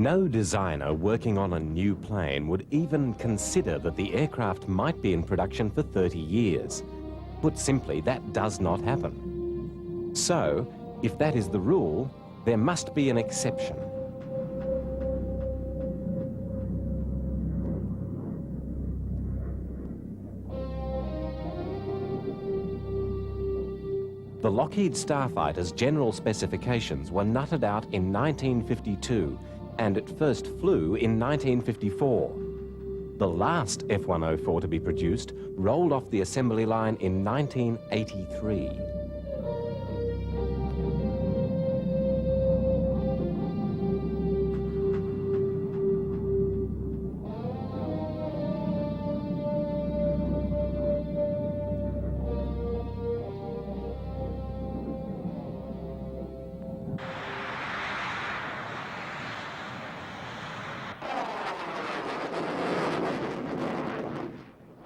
No designer working on a new plane would even consider that the aircraft might be in production for 30 years. Put simply, that does not happen. So, if that is the rule, there must be an exception. The Lockheed Starfighter's general specifications were nutted out in 1952, and it first flew in 1954. The last F-104 to be produced rolled off the assembly line in 1983.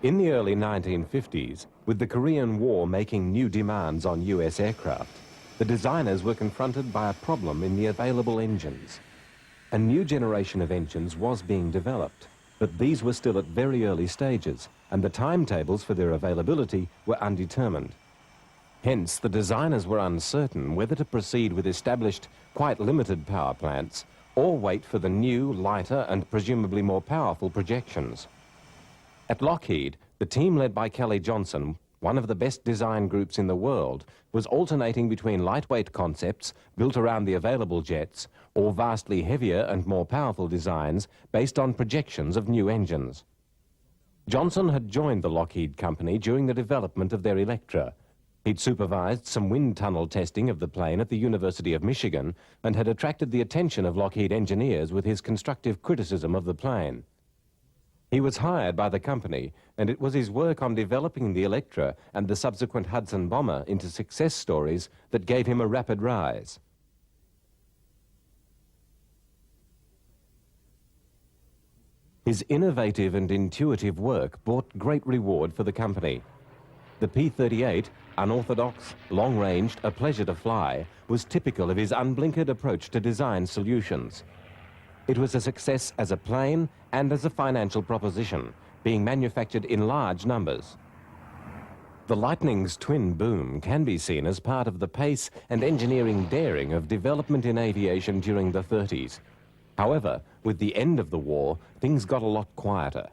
In the early 1950s, with the Korean War making new demands on US aircraft, the designers were confronted by a problem in the available engines. A new generation of engines was being developed, but these were still at very early stages, and the timetables for their availability were undetermined. Hence, the designers were uncertain whether to proceed with established, quite limited power plants, or wait for the new, lighter, and presumably more powerful projections. At Lockheed, the team led by Kelly Johnson, one of the best design groups in the world, was alternating between lightweight concepts built around the available jets or vastly heavier and more powerful designs based on projections of new engines. Johnson had joined the Lockheed company during the development of their Electra. He'd supervised some wind tunnel testing of the plane at the University of Michigan and had attracted the attention of Lockheed engineers with his constructive criticism of the plane. He was hired by the company, and it was his work on developing the Electra and the subsequent Hudson bomber into success stories that gave him a rapid rise. His innovative and intuitive work brought great reward for the company. The P-38, unorthodox, long-ranged, a pleasure to fly, was typical of his unblinkered approach to design solutions. It was a success as a plane and as a financial proposition, being manufactured in large numbers. The Lightning's twin boom can be seen as part of the pace and engineering daring of development in aviation during the 30s. However, with the end of the war, things got a lot quieter.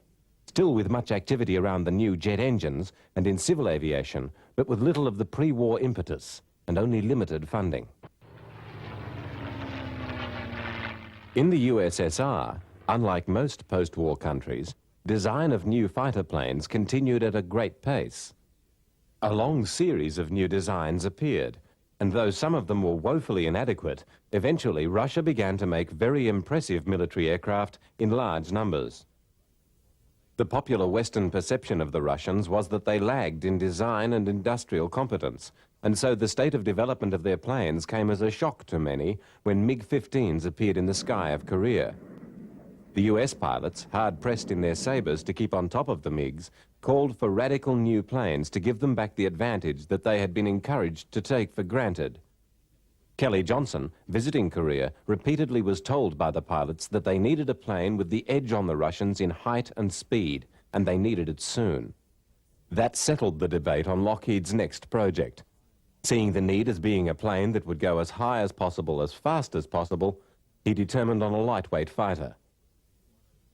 Still with much activity around the new jet engines and in civil aviation, but with little of the pre-war impetus and only limited funding. In the USSR, unlike most post-war countries, design of new fighter planes continued at a great pace. A long series of new designs appeared, and though some of them were woefully inadequate, eventually Russia began to make very impressive military aircraft in large numbers. The popular Western perception of the Russians was that they lagged in design and industrial competence, and so the state of development of their planes came as a shock to many when MiG-15s appeared in the sky of Korea. The US pilots, hard-pressed in their sabres to keep on top of the MiGs, called for radical new planes to give them back the advantage that they had been encouraged to take for granted. Kelly Johnson, visiting Korea, repeatedly was told by the pilots that they needed a plane with the edge on the Russians in height and speed, and they needed it soon. That settled the debate on Lockheed's next project. Seeing the need as being a plane that would go as high as possible, as fast as possible, he determined on a lightweight fighter.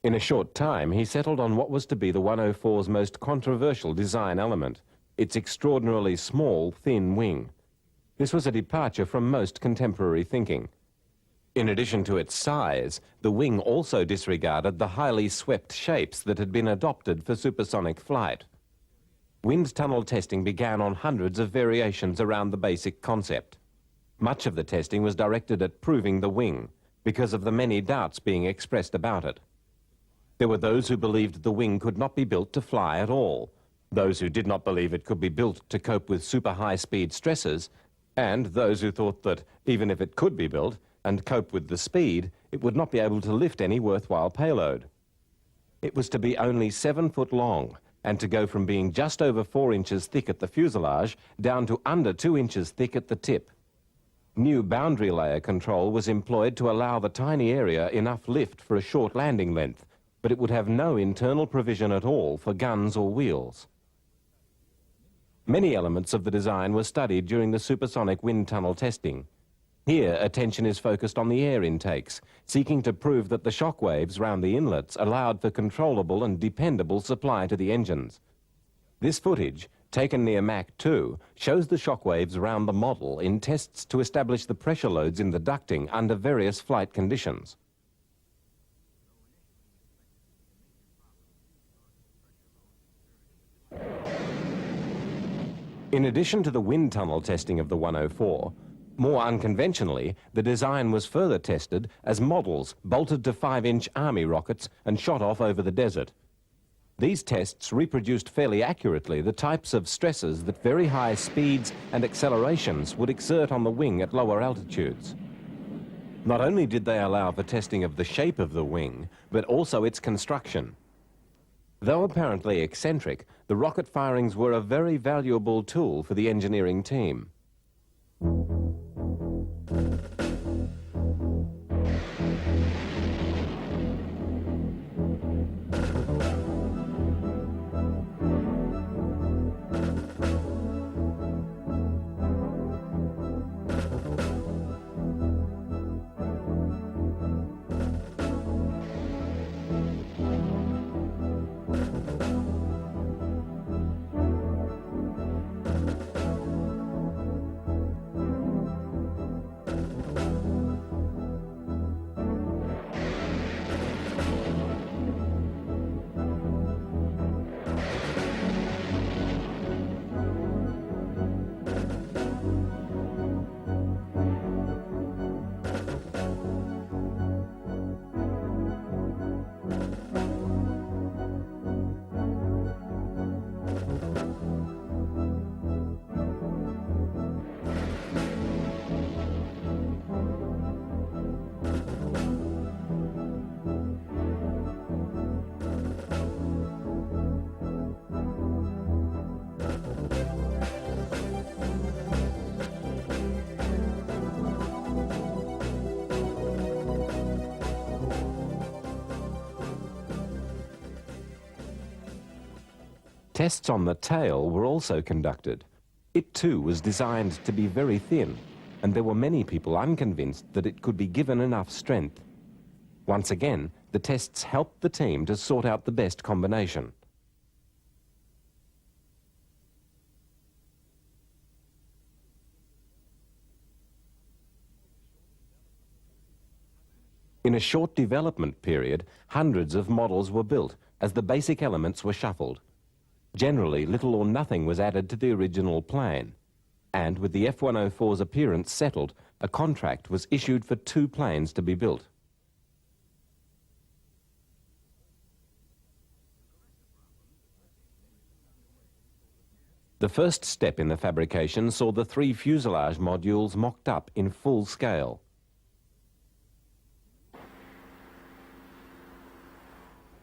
In a short time, he settled on what was to be the 104's most controversial design element, its extraordinarily small, thin wing. This was a departure from most contemporary thinking. In addition to its size, the wing also disregarded the highly swept shapes that had been adopted for supersonic flight. Wind tunnel testing began on hundreds of variations around the basic concept. Much of the testing was directed at proving the wing, because of the many doubts being expressed about it. There were those who believed the wing could not be built to fly at all, those who did not believe it could be built to cope with super high-speed stresses, and those who thought that even if it could be built and cope with the speed, it would not be able to lift any worthwhile payload. It was to be only 7 foot long, and to go from being just over 4 inches thick at the fuselage down to under 2 inches thick at the tip. New boundary layer control was employed to allow the tiny area enough lift for a short landing length, but it would have no internal provision at all for guns or wheels. Many elements of the design were studied during the supersonic wind tunnel testing. Here, attention is focused on the air intakes, seeking to prove that the shock waves round the inlets allowed for controllable and dependable supply to the engines. This footage, taken near Mach 2, shows the shock waves round the model in tests to establish the pressure loads in the ducting under various flight conditions. In addition to the wind tunnel testing of the 104, more unconventionally, the design was further tested as models bolted to 5-inch Army rockets and shot off over the desert. These tests reproduced fairly accurately the types of stresses that very high speeds and accelerations would exert on the wing at lower altitudes. Not only did they allow for testing of the shape of the wing, but also its construction. Though apparently eccentric, the rocket firings were a very valuable tool for the engineering team. Tests on the tail were also conducted. It too was designed to be very thin, and there were many people unconvinced that it could be given enough strength. Once again, the tests helped the team to sort out the best combination. In a short development period, hundreds of models were built as the basic elements were shuffled. Generally, little or nothing was added to the original plane. And with the F-104's appearance settled, a contract was issued for 2 planes to be built. The first step in the fabrication saw the 3 fuselage modules mocked up in full scale.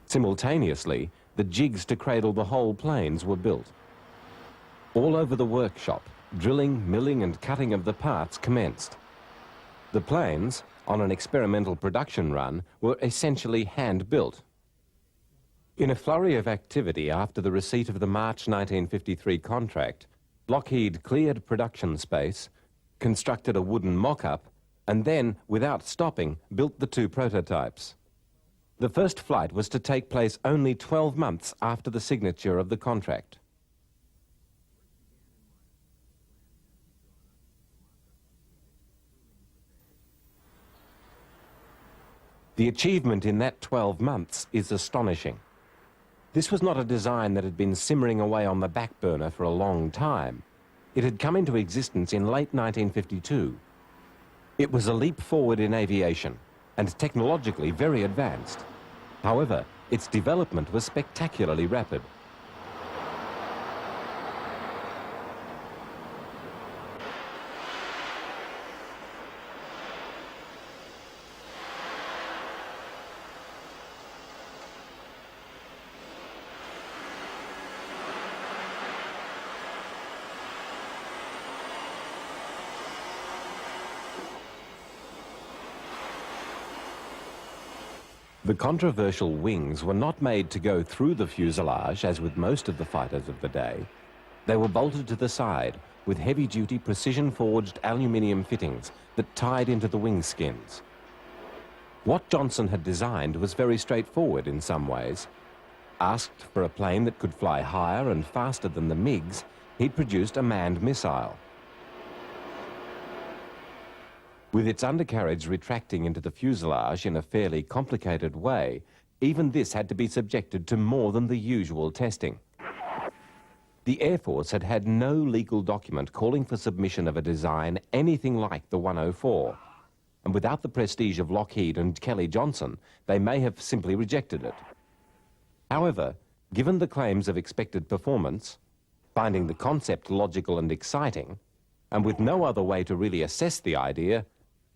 Simultaneously, the jigs to cradle the whole planes were built. All over the workshop, drilling, milling and cutting of the parts commenced. The planes, on an experimental production run, were essentially hand-built. In a flurry of activity after the receipt of the March 1953 contract, Lockheed cleared production space, constructed a wooden mock-up, and then, without stopping, built the 2 prototypes. The first flight was to take place only 12 months after the signature of the contract. The achievement in that 12 months is astonishing. This was not a design that had been simmering away on the back burner for a long time. It had come into existence in late 1952. It was a leap forward in aviation, and technologically very advanced. However, its development was spectacularly rapid. The controversial wings were not made to go through the fuselage, as with most of the fighters of the day. They were bolted to the side with heavy-duty precision-forged aluminium fittings that tied into the wing skins. What Johnson had designed was very straightforward in some ways. Asked for a plane that could fly higher and faster than the MiGs, he'd produced a manned missile. With its undercarriage retracting into the fuselage in a fairly complicated way, even this had to be subjected to more than the usual testing. The Air Force had had no legal document calling for submission of a design anything like the 104. And without the prestige of Lockheed and Kelly-Johnson, they may have simply rejected it. However, given the claims of expected performance, finding the concept logical and exciting, and with no other way to really assess the idea,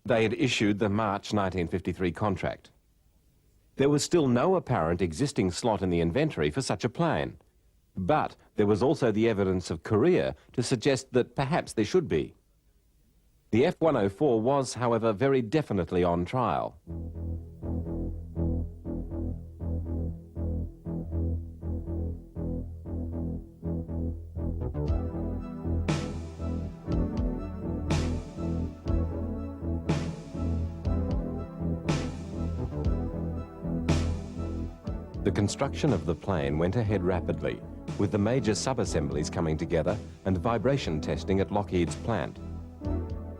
they had issued the March 1953 contract. There was still no apparent existing slot in the inventory for such a plane, but there was also the evidence of Korea to suggest that perhaps there should be. The F-104 was, however, very definitely on trial. The construction of the plane went ahead rapidly, with the major sub-assemblies coming together and vibration testing at Lockheed's plant.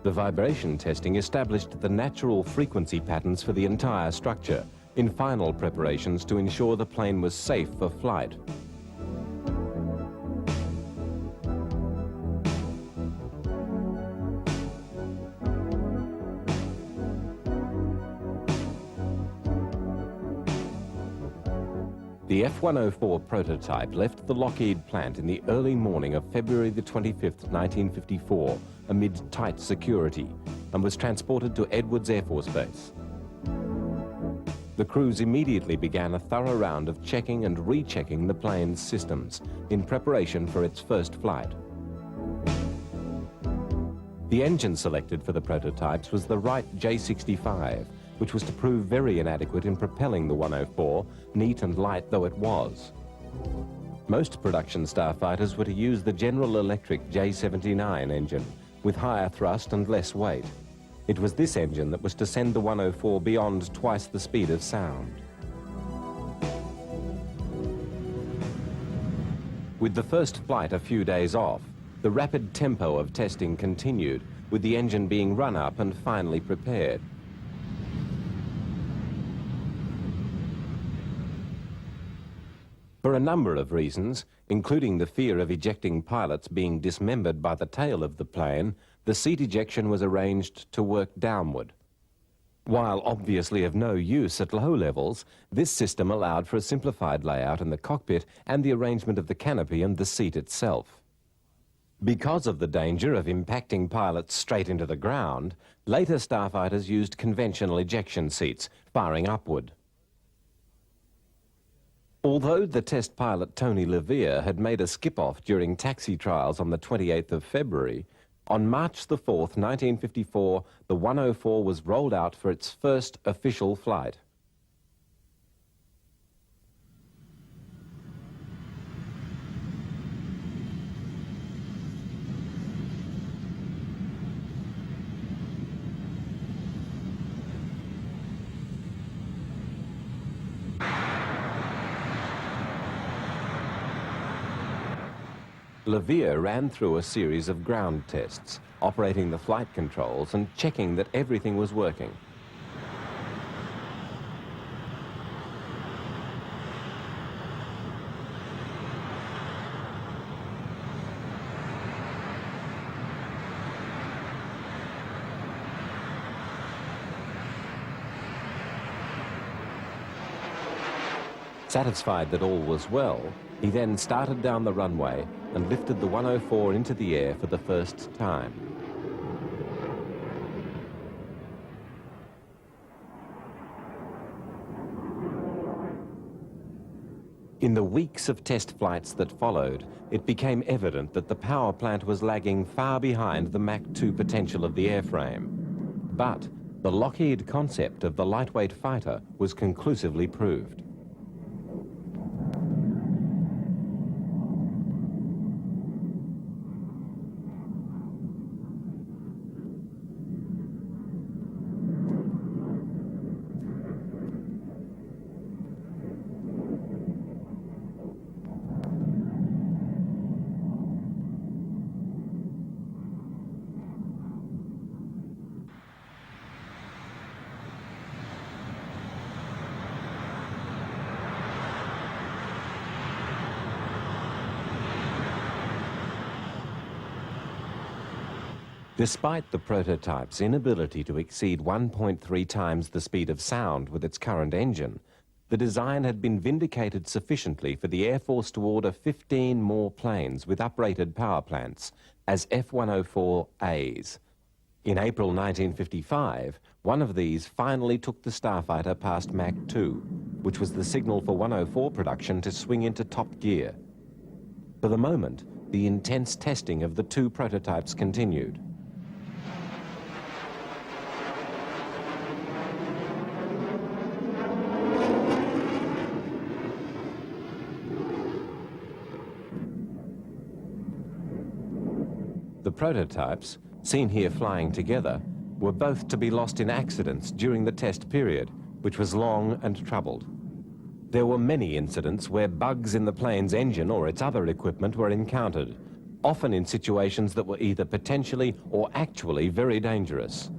The vibration testing established the natural frequency patterns for the entire structure in final preparations to ensure the plane was safe for flight. The F-104 prototype left the Lockheed plant in the early morning of February the 25th, 1954, amid tight security, and was transported to Edwards Air Force Base. The crews immediately began a thorough round of checking and rechecking the plane's systems in preparation for its first flight. The engine selected for the prototypes was the Wright J65, which was to prove very inadequate in propelling the 104, neat and light though it was. Most production starfighters were to use the General Electric J79 engine, with higher thrust and less weight. It was this engine that was to send the 104 beyond twice the speed of sound. With the first flight a few days off, the rapid tempo of testing continued, with the engine being run up and finally prepared. For a number of reasons, including the fear of ejecting pilots being dismembered by the tail of the plane, the seat ejection was arranged to work downward. While obviously of no use at low levels, this system allowed for a simplified layout in the cockpit and the arrangement of the canopy and the seat itself. Because of the danger of impacting pilots straight into the ground, later starfighters used conventional ejection seats, firing upward. Although the test pilot Tony Levere had made a skip-off during taxi trials on the 28th of February, on March the 4th, 1954, the 104 was rolled out for its first official flight. Levere ran through a series of ground tests, operating the flight controls and checking that everything was working. Satisfied that all was well, he then started down the runway and lifted the 104 into the air for the first time. In the weeks of test flights that followed, it became evident that the power plant was lagging far behind the Mach 2 potential of the airframe. But the Lockheed concept of the lightweight fighter was conclusively proved. Despite the prototype's inability to exceed 1.3 times the speed of sound with its current engine, the design had been vindicated sufficiently for the Air Force to order 15 more planes with uprated power plants as F-104As. In April 1955, one of these finally took the Starfighter past Mach 2, which was the signal for 104 production to swing into top gear. For the moment, the intense testing of the two prototypes continued. The prototypes, seen here flying together, were both to be lost in accidents during the test period, which was long and troubled. There were many incidents where bugs in the plane's engine or its other equipment were encountered, often in situations that were either potentially or actually very dangerous.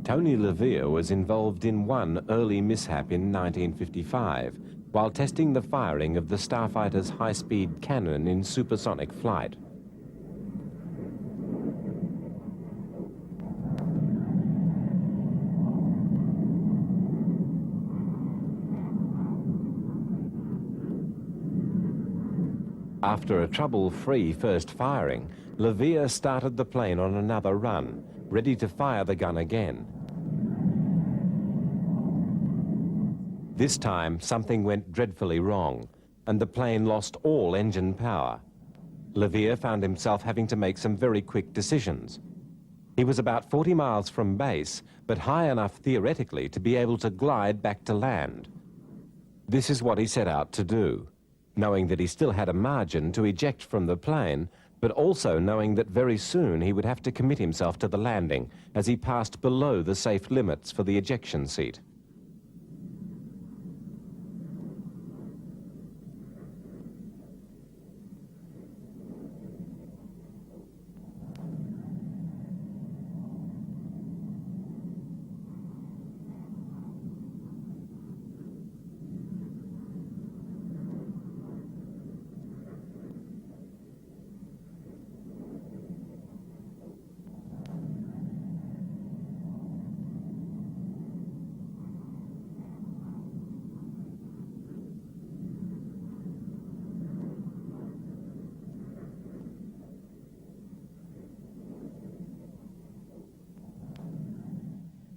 Tony Levere was involved in one early mishap in 1955 while testing the firing of the Starfighter's high-speed cannon in supersonic flight. After a trouble-free first firing, Levere started the plane on another run, ready to fire the gun again. This time, something went dreadfully wrong, and the plane lost all engine power. Levere found himself having to make some very quick decisions. He was about 40 miles from base, but high enough theoretically to be able to glide back to land. This is what he set out to do, knowing that he still had a margin to eject from the plane, but also knowing that very soon he would have to commit himself to the landing as he passed below the safe limits for the ejection seat.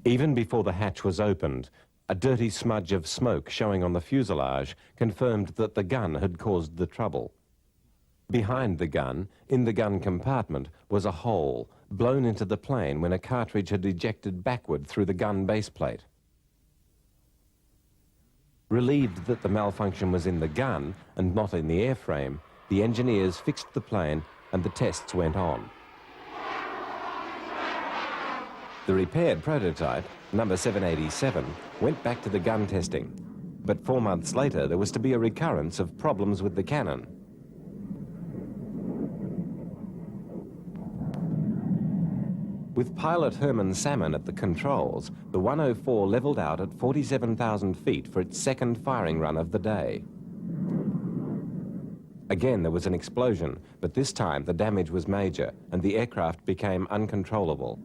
Even before the hatch was opened, a dirty smudge of smoke showing on the fuselage confirmed that the gun had caused the trouble. Behind the gun, in the gun compartment, was a hole blown into the plane when a cartridge had ejected backward through the gun baseplate. Relieved that the malfunction was in the gun and not in the airframe, the engineers fixed the plane and the tests went on. The repaired prototype, number 787, went back to the gun testing, but 4 months later there was to be a recurrence of problems with the cannon. With pilot Herman Salmon at the controls, the 104 leveled out at 47,000 feet for its second firing run of the day. Again, there was an explosion, but this time the damage was major and the aircraft became uncontrollable.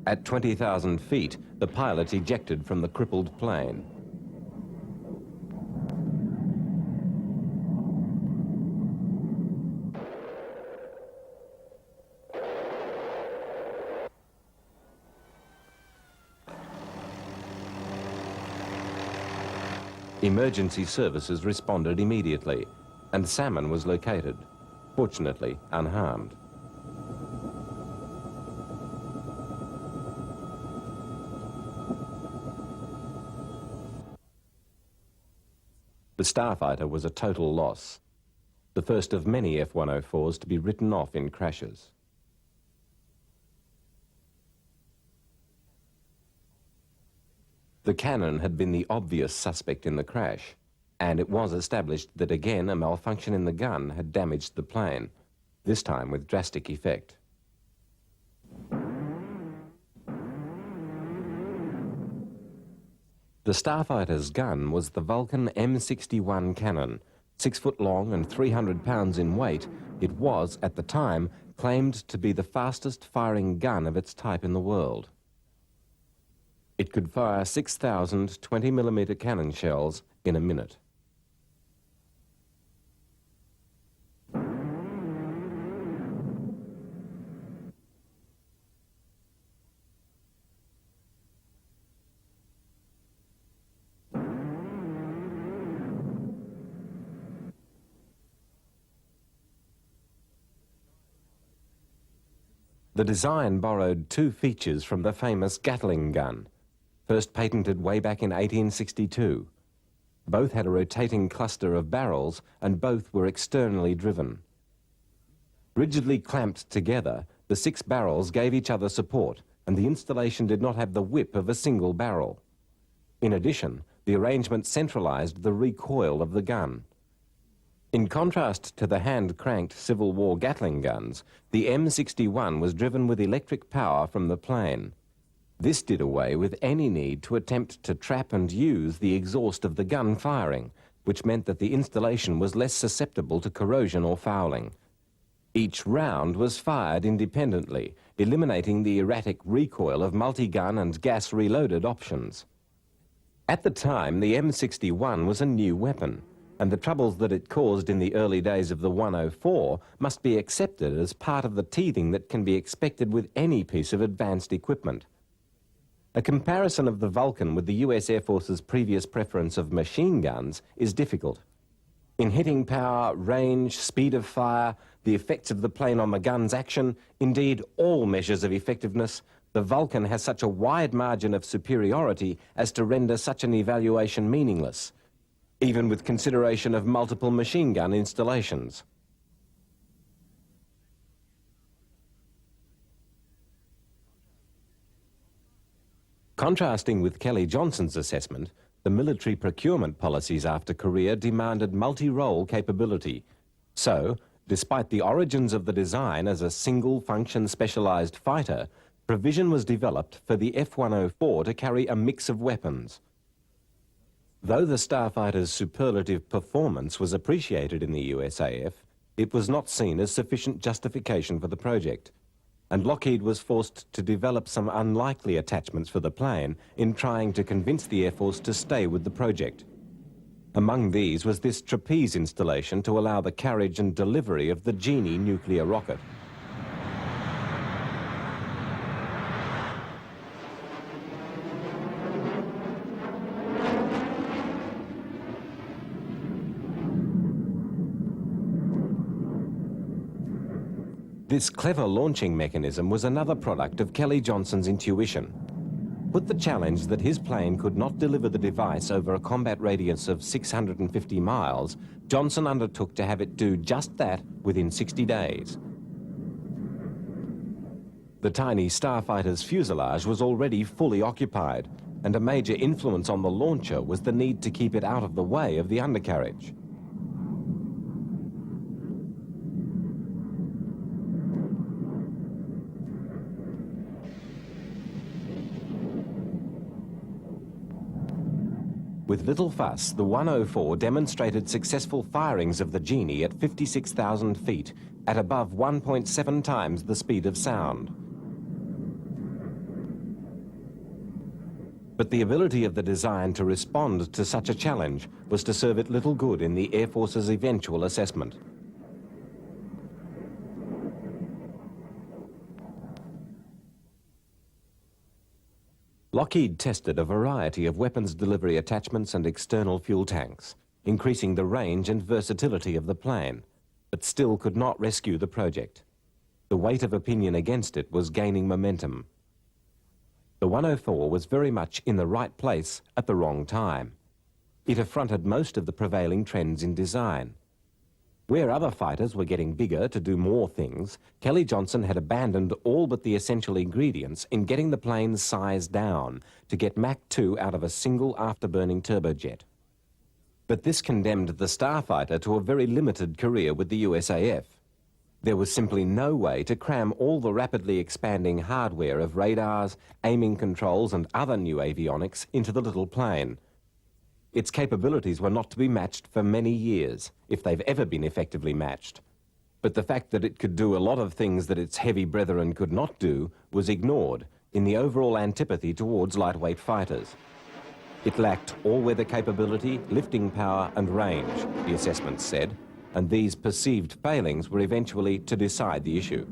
At 20,000 feet, the pilot ejected from the crippled plane. Emergency services responded immediately, and Salmon was located, fortunately unharmed. The Starfighter was a total loss, the first of many F-104s to be written off in crashes. The cannon had been the obvious suspect in the crash, and it was established that again a malfunction in the gun had damaged the plane, this time with drastic effect. The Starfighter's gun was the Vulcan M61 cannon. 6 foot long and 300 pounds in weight, it was, at the time, claimed to be the fastest firing gun of its type in the world. It could fire 6,000 20mm cannon shells in a minute. The design borrowed two features from the famous Gatling gun, first patented way back in 1862. Both had a rotating cluster of barrels and both were externally driven. Rigidly clamped together, the 6 barrels gave each other support and the installation did not have the whip of a single barrel. In addition, the arrangement centralized the recoil of the gun. In contrast to the hand-cranked Civil War Gatling guns, the M61 was driven with electric power from the plane. This did away with any need to attempt to trap and use the exhaust of the gun firing, which meant that the installation was less susceptible to corrosion or fouling. Each round was fired independently, eliminating the erratic recoil of multi-gun and gas-reloaded options. At the time, the M61 was a new weapon, and the troubles that it caused in the early days of the 104 must be accepted as part of the teething that can be expected with any piece of advanced equipment. A comparison of the Vulcan with the US Air Force's previous preference of machine guns is difficult. In hitting power, range, speed of fire, the effects of the plane on the gun's action, indeed all measures of effectiveness, the Vulcan has such a wide margin of superiority as to render such an evaluation meaningless, even with consideration of multiple machine gun installations. Contrasting with Kelly Johnson's assessment, the military procurement policies after Korea demanded multi-role capability. So, despite the origins of the design as a single-function specialized fighter, provision was developed for the F-104 to carry a mix of weapons. Though the Starfighter's superlative performance was appreciated in the USAF, it was not seen as sufficient justification for the project, and Lockheed was forced to develop some unlikely attachments for the plane in trying to convince the Air Force to stay with the project. Among these was this trapeze installation to allow the carriage and delivery of the Genie nuclear rocket. This clever launching mechanism was another product of Kelly Johnson's intuition. Put the challenge that his plane could not deliver the device over a combat radius of 650 miles, Johnson undertook to have it do just that within 60 days. The tiny Starfighter's fuselage was already fully occupied, and a major influence on the launcher was the need to keep it out of the way of the undercarriage. With little fuss, the 104 demonstrated successful firings of the Genie at 56,000 feet at above 1.7 times the speed of sound. But the ability of the design to respond to such a challenge was to serve it little good in the Air Force's eventual assessment. Lockheed tested a variety of weapons delivery attachments and external fuel tanks, increasing the range and versatility of the plane, but still could not rescue the project. The weight of opinion against it was gaining momentum. The 104 was very much in the right place at the wrong time. It affronted most of the prevailing trends in design. Where other fighters were getting bigger to do more things, Kelly-Johnson had abandoned all but the essential ingredients in getting the plane's size down to get Mach 2 out of a single afterburning turbojet. But this condemned the Starfighter to a very limited career with the USAF. There was simply no way to cram all the rapidly expanding hardware of radars, aiming controls and other new avionics into the little plane. Its capabilities were not to be matched for many years, if they've ever been effectively matched. But the fact that it could do a lot of things that its heavy brethren could not do was ignored in the overall antipathy towards lightweight fighters. It lacked all-weather capability, lifting power and range, the assessments said, and these perceived failings were eventually to decide the issue.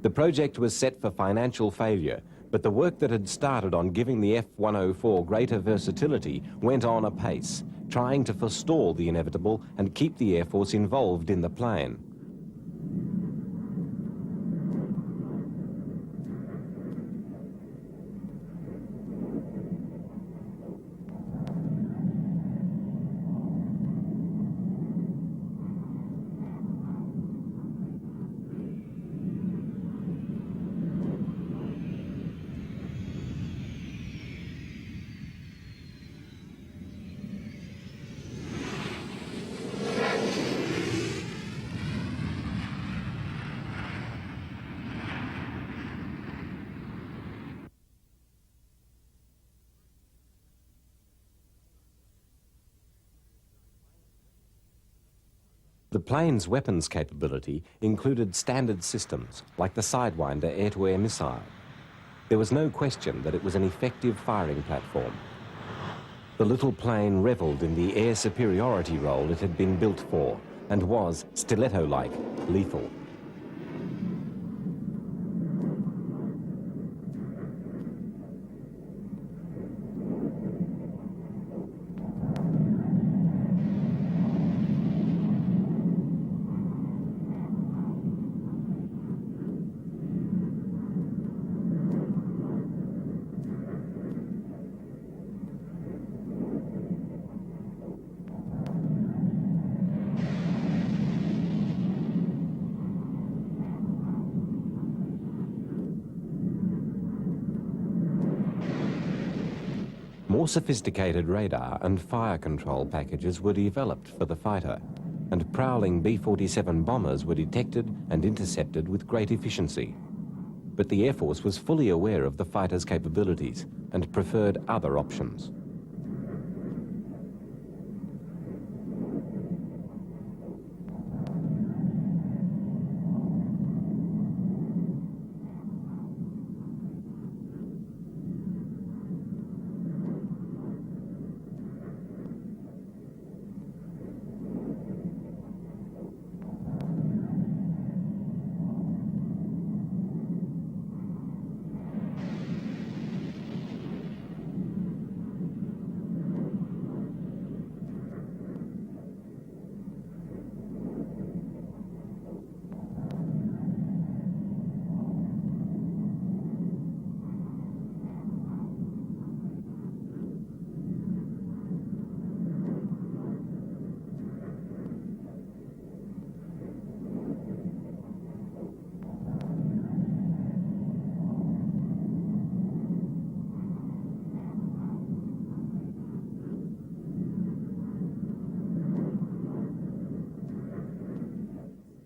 The project was set for financial failure, but the work that had started on giving the F-104 greater versatility went on apace, trying to forestall the inevitable and keep the Air Force involved in the plane. The plane's weapons capability included standard systems like the Sidewinder air-to-air missile. There was no question that it was an effective firing platform. The little plane revelled in the air superiority role it had been built for and was, stiletto-like, lethal. More sophisticated radar and fire control packages were developed for the fighter, and prowling B-47 bombers were detected and intercepted with great efficiency. But the Air Force was fully aware of the fighter's capabilities and preferred other options.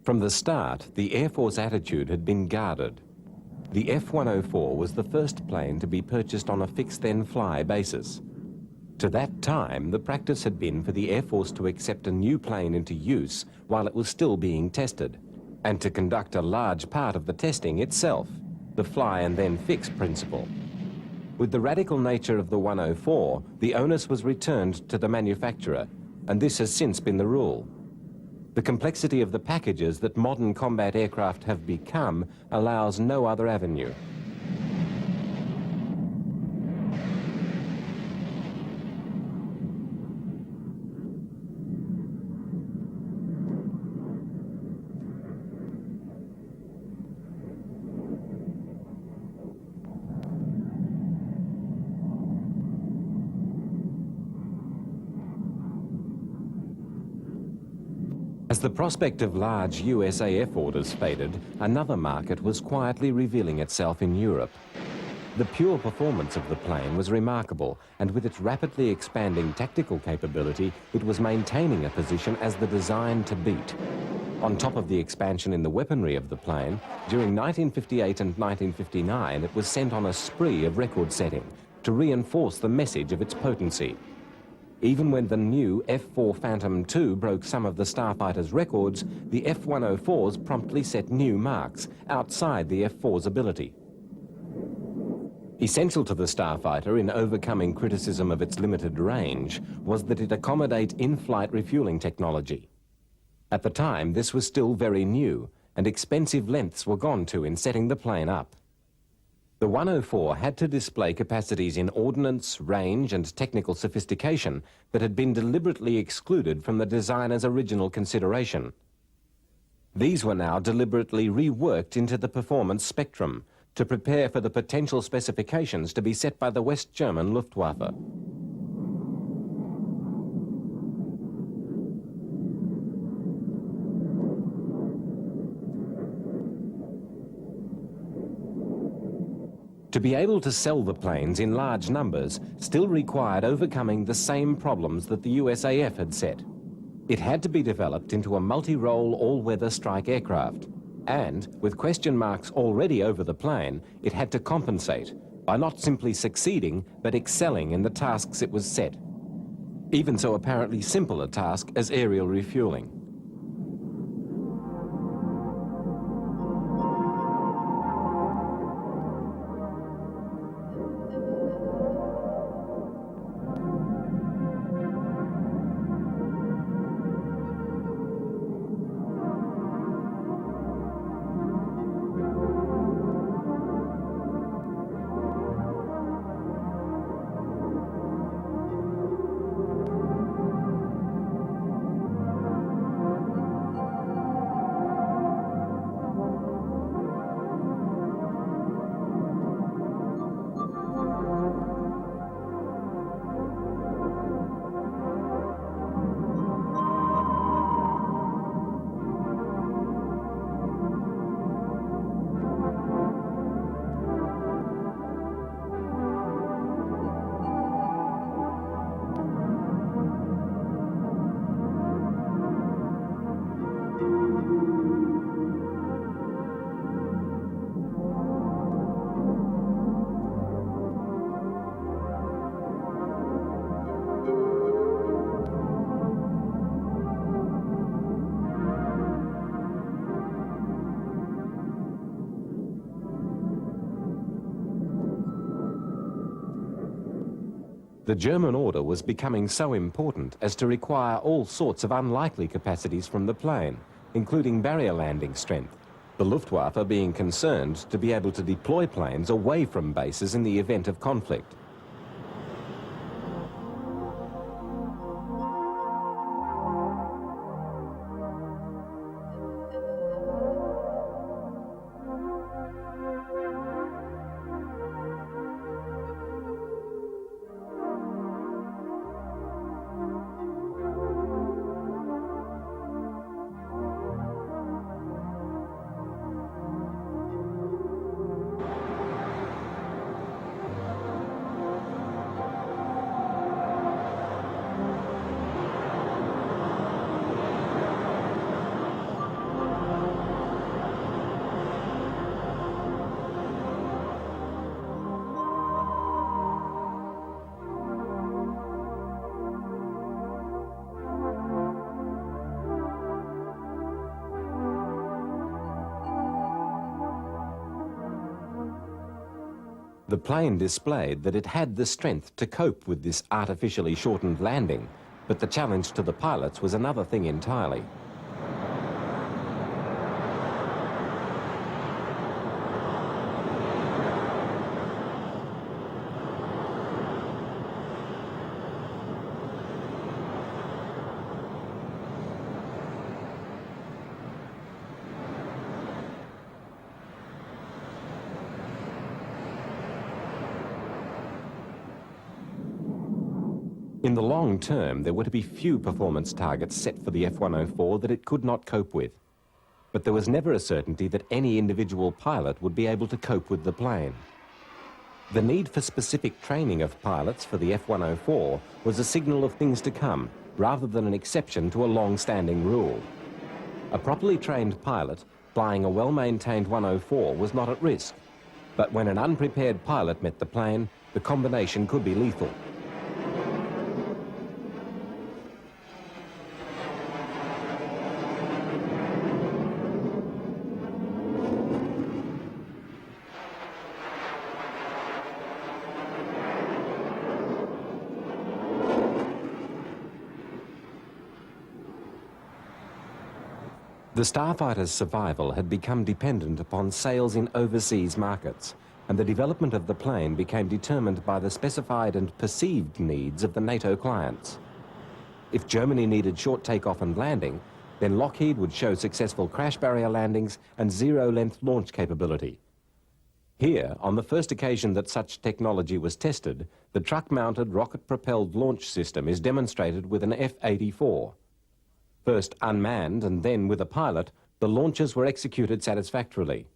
From the start, the Air Force attitude had been guarded. The F-104 was the first plane to be purchased on a fix-then-fly basis. To that time, the practice had been for the Air Force to accept a new plane into use while it was still being tested, and to conduct a large part of the testing itself, the fly and then fix principle. With the radical nature of the 104, the onus was returned to the manufacturer, and this has since been the rule. The complexity of the packages that modern combat aircraft have become allows no other avenue. As the prospect of large USAF orders faded, another market was quietly revealing itself in Europe. The pure performance of the plane was remarkable, and with its rapidly expanding tactical capability, it was maintaining a position as the design to beat. On top of the expansion in the weaponry of the plane, during 1958 and 1959, it was sent on a spree of record setting to reinforce the message of its potency. Even when the new F-4 Phantom II broke some of the Starfighter's records, the F-104s promptly set new marks outside the F-4's ability. Essential to the Starfighter in overcoming criticism of its limited range was that it accommodate in-flight refueling technology. At the time, this was still very new, and expensive lengths were gone to in setting the plane up. The 104 had to display capacities in ordnance, range, and technical sophistication that had been deliberately excluded from the designer's original consideration. These were now deliberately reworked into the performance spectrum to prepare for the potential specifications to be set by the West German Luftwaffe. To be able to sell the planes in large numbers still required overcoming the same problems that the USAF had set. It had to be developed into a multi-role all-weather strike aircraft. And, with question marks already over the plane, it had to compensate by not simply succeeding, but excelling in the tasks it was set. Even so apparently simple a task as aerial refueling. The German order was becoming so important as to require all sorts of unlikely capacities from the plane, including barrier landing strength, the Luftwaffe being concerned to be able to deploy planes away from bases in the event of conflict. The plane displayed that it had the strength to cope with this artificially shortened landing, but the challenge to the pilots was another thing entirely. In the long term, there were to be few performance targets set for the F-104 that it could not cope with. But there was never a certainty that any individual pilot would be able to cope with the plane. The need for specific training of pilots for the F-104 was a signal of things to come, rather than an exception to a long-standing rule. A properly trained pilot flying a well-maintained 104 was not at risk, but when an unprepared pilot met the plane, the combination could be lethal. The Starfighter's survival had become dependent upon sales in overseas markets, and the development of the plane became determined by the specified and perceived needs of the NATO clients. If Germany needed short takeoff and landing, then Lockheed would show successful crash barrier landings and zero-length launch capability. Here, on the first occasion that such technology was tested, the truck-mounted rocket-propelled launch system is demonstrated with an F-84. First unmanned and then with a pilot, the launches were executed satisfactorily.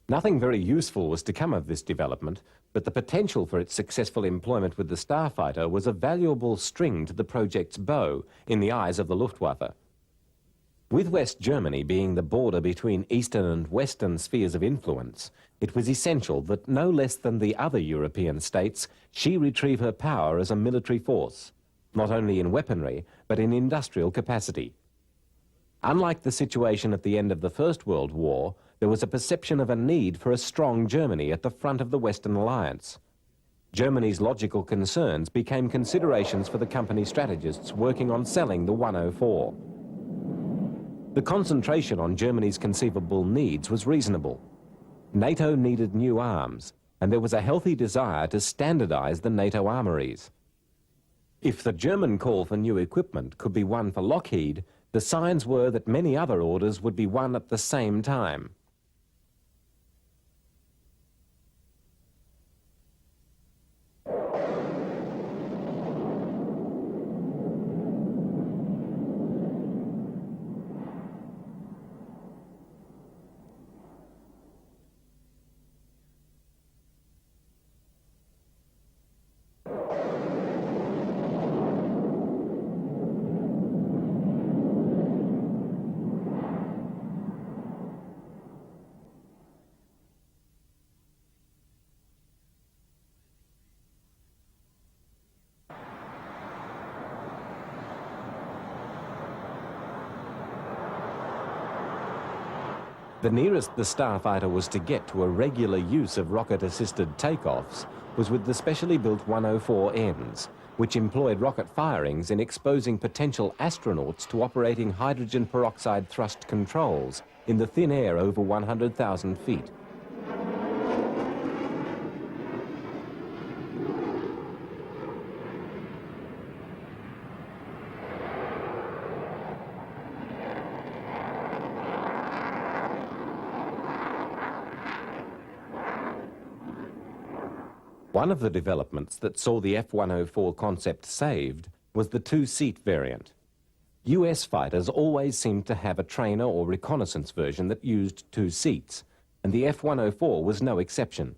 Nothing very useful was to come of this development, but the potential for its successful employment with the Starfighter was a valuable string to the project's bow in the eyes of the Luftwaffe. With West Germany being the border between Eastern and Western spheres of influence, it was essential that no less than the other European states she retrieve her power as a military force, not only in weaponry, but in industrial capacity. Unlike the situation at the end of the First World War, there was a perception of a need for a strong Germany at the front of the Western Alliance. Germany's logical concerns became considerations for the company strategists working on selling the 104. The concentration on Germany's conceivable needs was reasonable. NATO needed new arms, and there was a healthy desire to standardize the NATO armories. If the German call for new equipment could be won for Lockheed, the signs were that many other orders would be won at the same time. The nearest the Starfighter was to get to a regular use of rocket-assisted takeoffs was with the specially built 104Ns, which employed rocket firings in exposing potential astronauts to operating hydrogen peroxide thrust controls in the thin air over 100,000 feet. One of the developments that saw the F-104 concept saved was the two-seat variant. US fighters always seemed to have a trainer or reconnaissance version that used two seats, and the F-104 was no exception.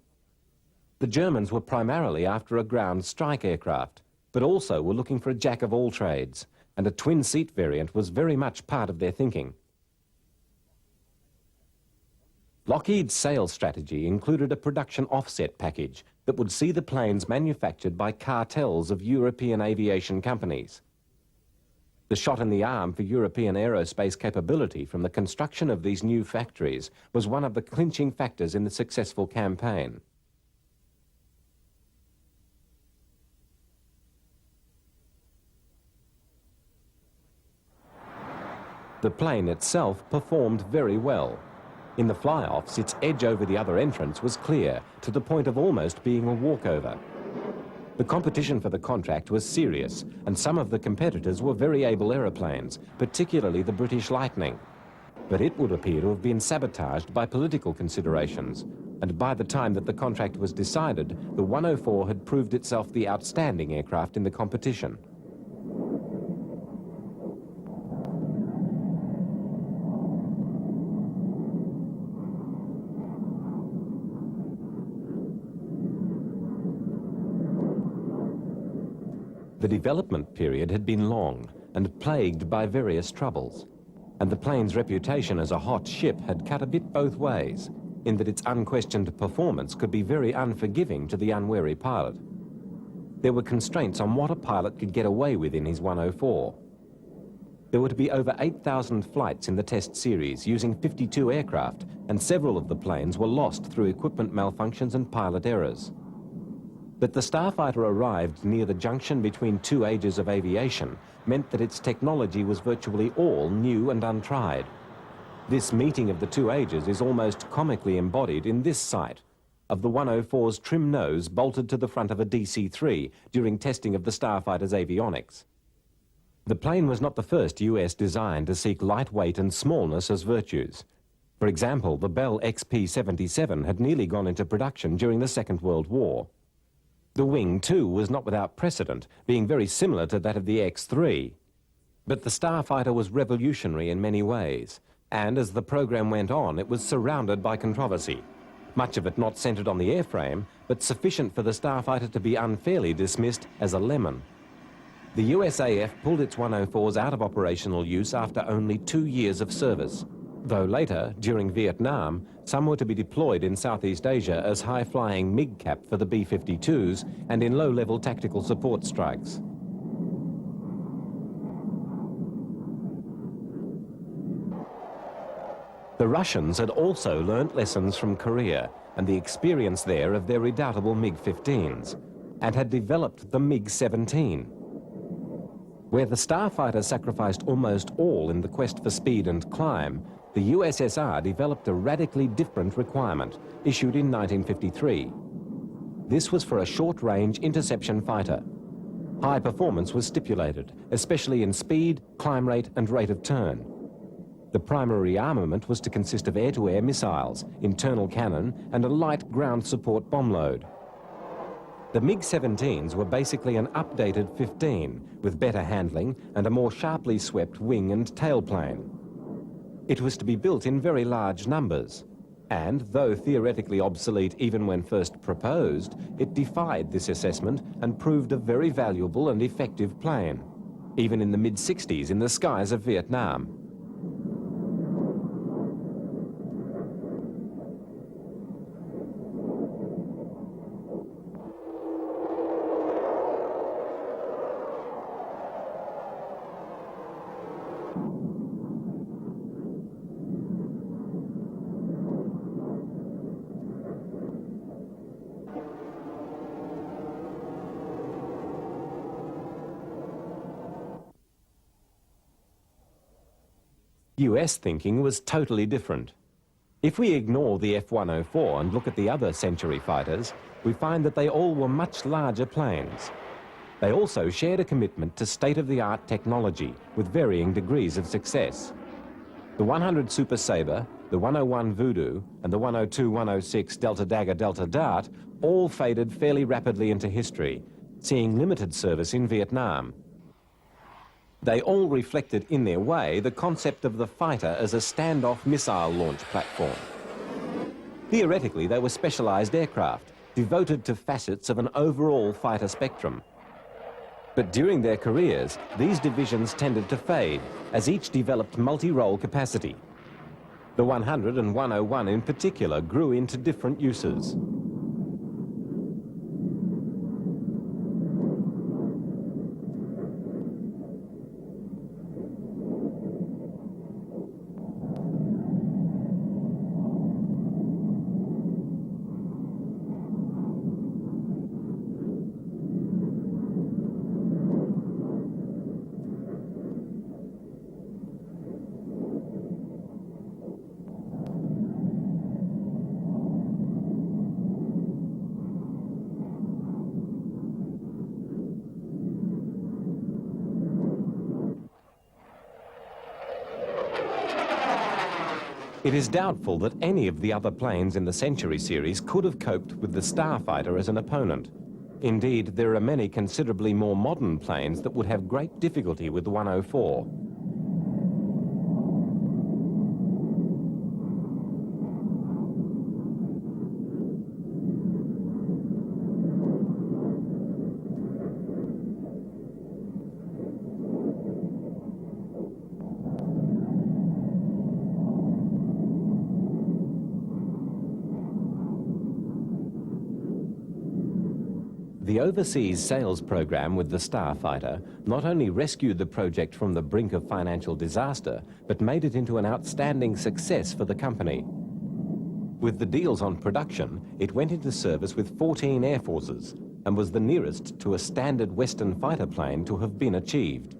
The Germans were primarily after a ground strike aircraft, but also were looking for a jack of all trades, and a twin-seat variant was very much part of their thinking. Lockheed's sales strategy included a production offset package that would see the planes manufactured by cartels of European aviation companies. The shot in the arm for European aerospace capability from the construction of these new factories was one of the clinching factors in the successful campaign. The plane itself performed very well. In the fly-offs, its edge over the other entrance was clear, to the point of almost being a walkover. The competition for the contract was serious, and some of the competitors were very able aeroplanes, particularly the British Lightning. But it would appear to have been sabotaged by political considerations, and by the time that the contract was decided, the 104 had proved itself the outstanding aircraft in the competition. The development period had been long and plagued by various troubles, and the plane's reputation as a hot ship had cut a bit both ways, in that its unquestioned performance could be very unforgiving to the unwary pilot. There were constraints on what a pilot could get away with in his 104. There were to be over 8,000 flights in the test series using 52 aircraft, and several of the planes were lost through equipment malfunctions and pilot errors. That the Starfighter arrived near the junction between two ages of aviation meant that its technology was virtually all new and untried. This meeting of the two ages is almost comically embodied in this sight of the 104's trim nose bolted to the front of a DC-3 during testing of the Starfighter's avionics. The plane was not the first US design to seek lightweight and smallness as virtues. For example, the Bell XP-77 had nearly gone into production during the Second World War. The wing, too, was not without precedent, being very similar to that of the X-3. But the Starfighter was revolutionary in many ways, and as the program went on, it was surrounded by controversy, much of it not centered on the airframe, but sufficient for the Starfighter to be unfairly dismissed as a lemon. The USAF pulled its 104s out of operational use after only 2 years of service, though later, during Vietnam, some were to be deployed in Southeast Asia as high-flying MiG-cap for the B-52s and in low-level tactical support strikes. The Russians had also learnt lessons from Korea and the experience there of their redoubtable MiG-15s, and had developed the MiG-17. Where the Starfighter sacrificed almost all in the quest for speed and climb, the USSR developed a radically different requirement, issued in 1953. This was for a short-range interception fighter. High performance was stipulated, especially in speed, climb rate, and rate of turn. The primary armament was to consist of air-to-air missiles, internal cannon, and a light ground support bomb load. The MiG-17s were basically an updated 15, with better handling and a more sharply swept wing and tailplane. It was to be built in very large numbers, and, though theoretically obsolete even when first proposed, it defied this assessment and proved a very valuable and effective plane, even in the mid-60s in the skies of Vietnam. US thinking was totally different. If we ignore the F-104 and look at the other Century fighters, we find that they all were much larger planes. They also shared a commitment to state-of-the-art technology with varying degrees of success. The 100 Super Sabre, the 101 Voodoo, and the 102-106 Delta Dagger Delta Dart all faded fairly rapidly into history, seeing limited service in Vietnam. They all reflected in their way the concept of the fighter as a standoff missile launch platform. Theoretically, they were specialized aircraft, devoted to facets of an overall fighter spectrum. But during their careers, these divisions tended to fade, as each developed multi-role capacity. The 100 and 101 in particular grew into different uses. It is doubtful that any of the other planes in the Century series could have coped with the Starfighter as an opponent. Indeed, there are many considerably more modern planes that would have great difficulty with the 104. The overseas sales program with the Starfighter not only rescued the project from the brink of financial disaster, but made it into an outstanding success for the company. With the deals on production, it went into service with 14 air forces and was the nearest to a standard Western fighter plane to have been achieved.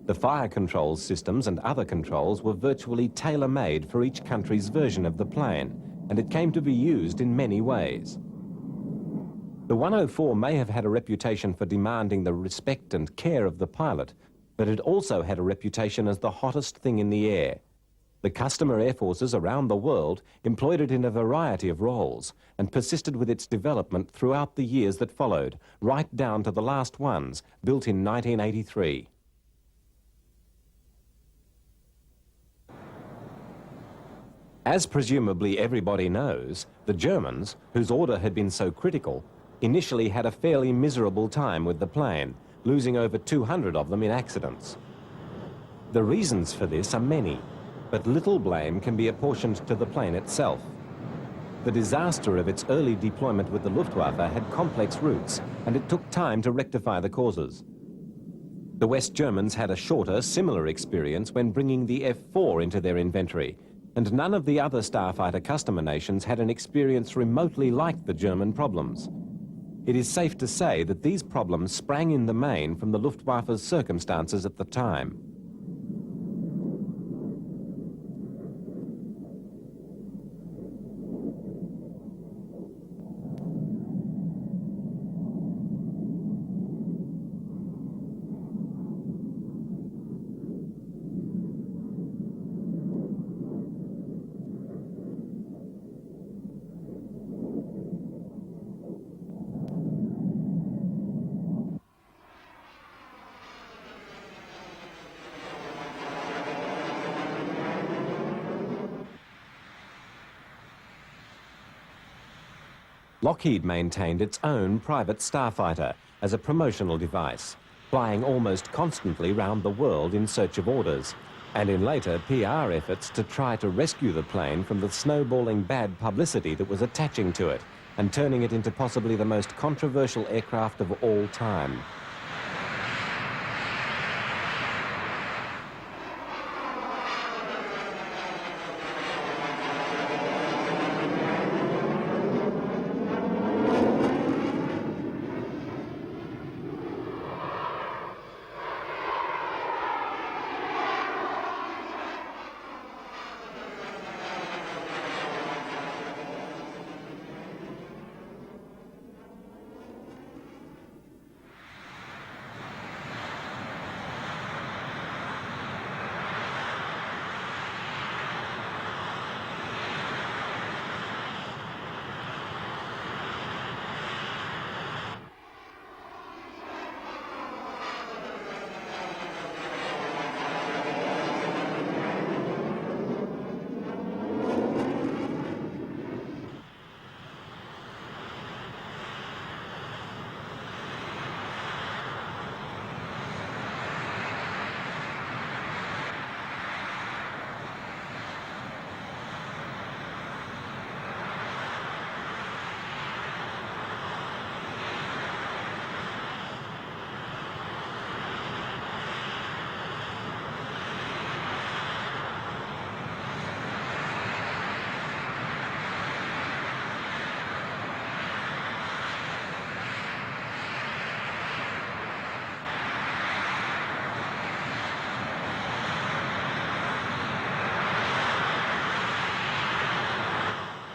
The fire control systems and other controls were virtually tailor-made for each country's version of the plane, and it came to be used in many ways. The 104 may have had a reputation for demanding the respect and care of the pilot, but it also had a reputation as the hottest thing in the air. The customer air forces around the world employed it in a variety of roles and persisted with its development throughout the years that followed, right down to the last ones, built in 1983. As presumably everybody knows, the Germans, whose order had been so critical, initially had a fairly miserable time with the plane, losing over 200 of them in accidents. The reasons for this are many, but little blame can be apportioned to the plane itself. The disaster of its early deployment with the Luftwaffe had complex roots, and it took time to rectify the causes. The West Germans had a shorter, similar experience when bringing the F-4 into their inventory, and none of the other Starfighter customer nations had an experience remotely like the German problems. It is safe to say that these problems sprang in the main from the Luftwaffe's circumstances at the time. Lockheed maintained its own private Starfighter as a promotional device, flying almost constantly round the world in search of orders, and in later PR efforts to try to rescue the plane from the snowballing bad publicity that was attaching to it and turning it into possibly the most controversial aircraft of all time.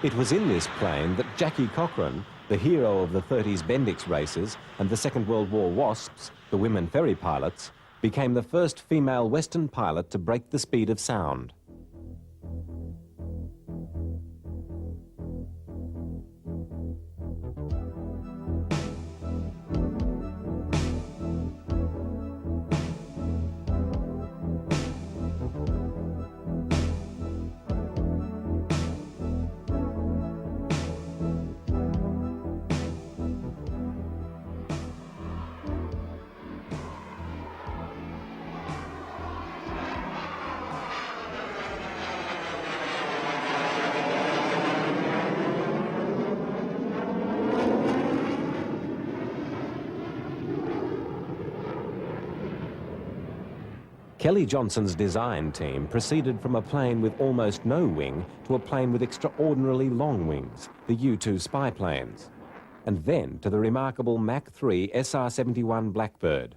It was in this plane that Jackie Cochran, the hero of the 30s Bendix races and the Second World War WASPs, the women ferry pilots, became the first female Western pilot to break the speed of sound. Kelly Johnson's design team proceeded from a plane with almost no wing to a plane with extraordinarily long wings, the U-2 spy planes, and then to the remarkable Mach 3 SR-71 Blackbird.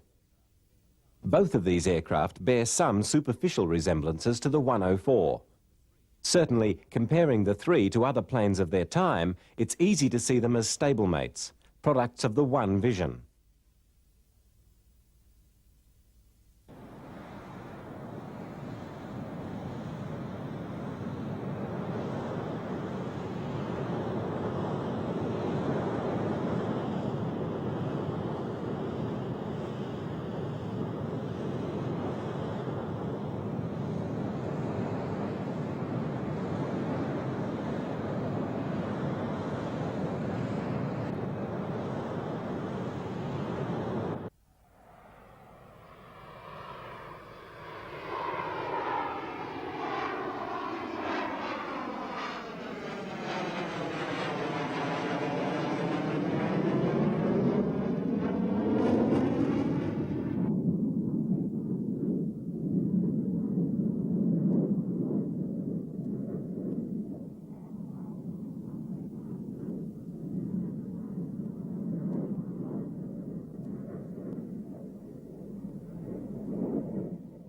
Both of these aircraft bear some superficial resemblances to the 104. Certainly, comparing the three to other planes of their time, it's easy to see them as stablemates, products of the one vision.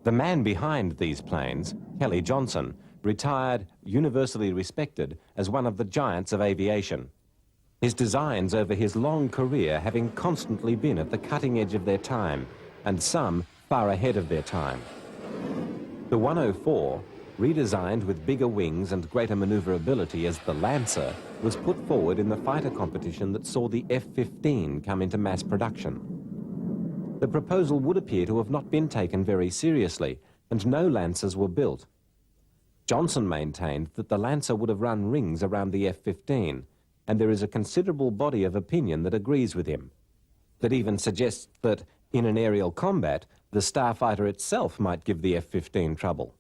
The man behind these planes, Kelly Johnson, retired, universally respected as one of the giants of aviation. His designs over his long career having constantly been at the cutting edge of their time, and some far ahead of their time. The 104, redesigned with bigger wings and greater maneuverability as the Lancer, was put forward in the fighter competition that saw the F-15 come into mass production. The proposal would appear to have not been taken very seriously, and no Lancers were built. Johnson maintained that the Lancer would have run rings around the F-15, and there is a considerable body of opinion that agrees with him, that even suggests that, in an aerial combat, the Starfighter itself might give the F-15 trouble.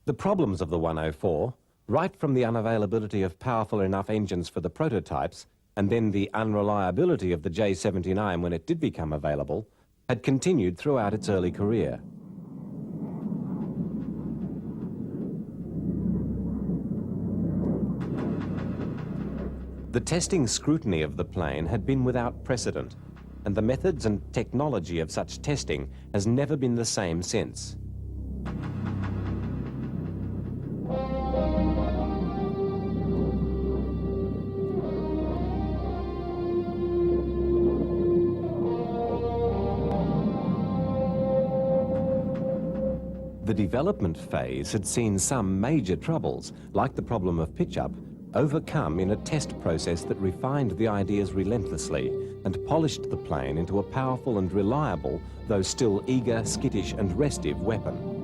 The problems of the 104, right from the unavailability of powerful enough engines for the prototypes, and then the unreliability of the J-79 when it did become available, had continued throughout its early career. The testing scrutiny of the plane had been without precedent, and the methods and technology of such testing has never been the same since. The development phase had seen some major troubles, like the problem of pitch-up, overcome in a test process that refined the ideas relentlessly and polished the plane into a powerful and reliable, though still eager, skittish and restive weapon.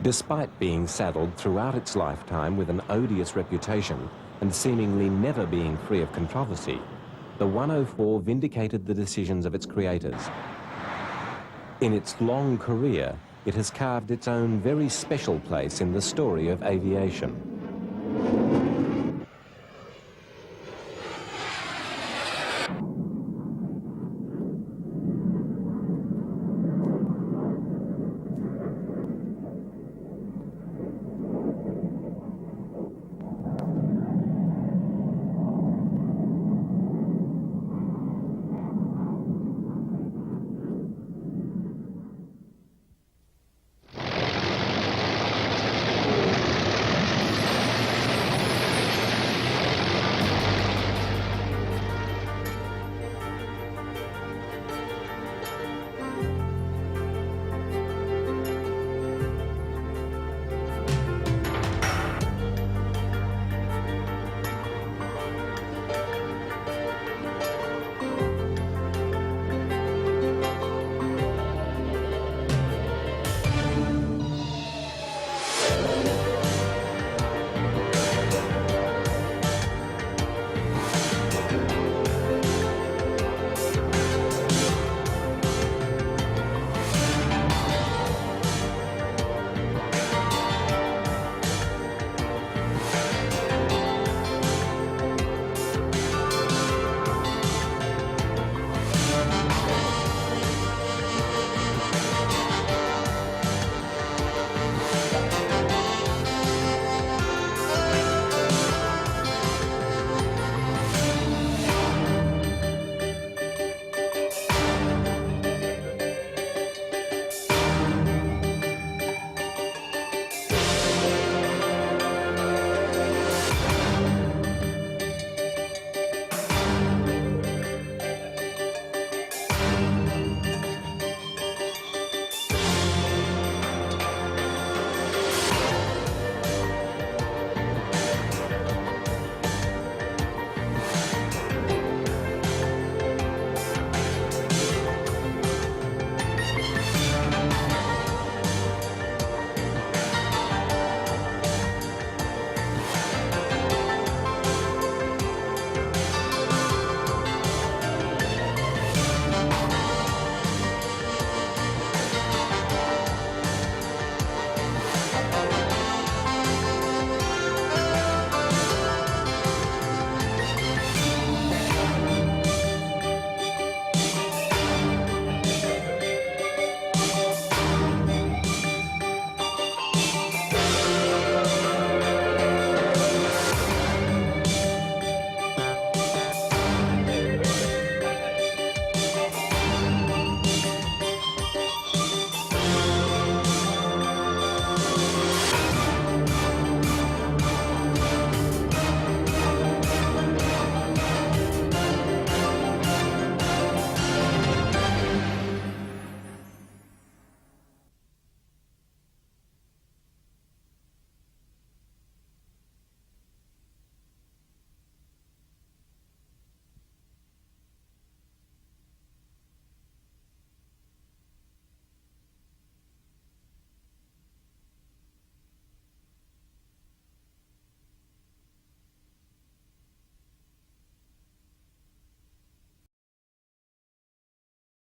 Despite being saddled throughout its lifetime with an odious reputation and seemingly never being free of controversy, the 104 vindicated the decisions of its creators. In its long career, it has carved its own very special place in the story of aviation.